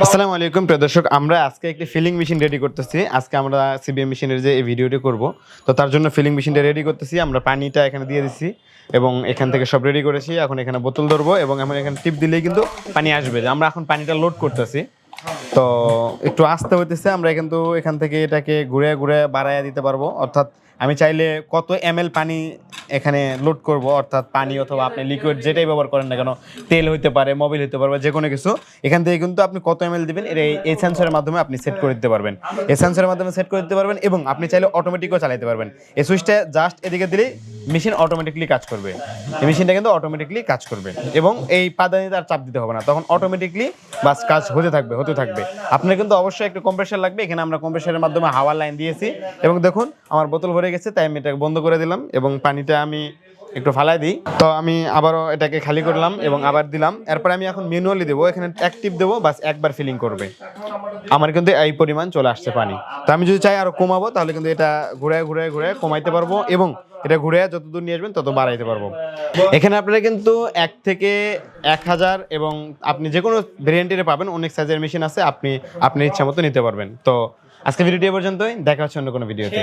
আসসালামু আলাইকুম প্রিয় দর্শক, আমরা আজকে একটি ফিলিং মেশিন রেডি করতেছি। আজকে আমরা সিবিএম মেশিনের যে এই ভিডিওটি করব, তো তার জন্য ফিলিং মেশিনটা রেডি করতেছি। আমরা পানিটা এখানে দিয়ে দিচ্ছি এবং এখান থেকে সব রেডি করেছি। এখন এখানে বোতল ধরবো এবং আমরা এখানে টিপ দিলেই কিন্তু পানি আসবে। আমরা এখন পানিটা লোড করতেছি, তো একটু আস্তে হইতেছে। আমরা কিন্তু এখান থেকে এটাকে ঘুরে ঘুরে বাড়াইয়া দিতে পারবো। অর্থাৎ আমি চাইলে কত এমএল পানি এখানে লোড করব, অর্থাৎ পানি অথবা আপনি লিকুইড যেটাই ব্যবহার করেন না কেন, তেল হইতে পারে, মোবিল হইতে পারে, যে কোনো কিছু, এখান থেকে কিন্তু আপনি কত এমএল দিবেন এই সেন্সরের মাধ্যমে আপনি সেট করে দিতে পারবেন। এই সেন্সরের মাধ্যমে সেট করে দিতে পারবেন এবং আপনি চাইলে অটোমেটিকও চালাতে পারবেন। এই সুইচটা জাস্ট এদিকে দিলেই মেশিন অটোমেটিকলি কাজ করবে। এই মেশিনটা কিন্তু অটোমেটিকলি কাজ করবে এবং এই পাদানিতে আর চাপ দিতে হবে না, তখন অটোমেটিকলি বাস কাজ হতে থাকবে। আপনার কিন্তু অবশ্যই একটু কম্প্রেসার লাগবে। এখানে আমরা কম্প্রেসারের মাধ্যমে হাওয়ার লাইন দিয়েছি এবং দেখুন আমার বোতল ভরে গেছে, তাই আমি এটাকে বন্ধ করে দিলাম এবং পানিটা আমি একটু ফালাই দিই। তো আমি আবারও এটাকে খালি করলাম এবং আবার দিলাম। এরপরে আমি এখন ম্যানুয়ালি দেবো, এখানে অ্যাক্টিভ দেবো, বাস একবার ফিলিং করবে। আমার কিন্তু এই পরিমাণ চলে আসছে পানি। তো আমি যদি চাই আরো কমাবো, তাহলে কিন্তু এটা ঘুরে কমাইতে পারবো এবং এটা ঘুরে যত দূর নিয়ে আসবেন তত বাড়াইতে পারবো। এখানে আপনারা কিন্তু 1 থেকে 1000 এবং আপনি যে কোনো ভেরিয়েন্টের পাবেন, অনেক সাইজের মেশিন আছে, আপনি আপনার ইচ্ছা মতো নিতে পারবেন। তো আজকে ভিডিওটি এ পর্যন্তই, দেখা হচ্ছে অন্য কোনো ভিডিওতে।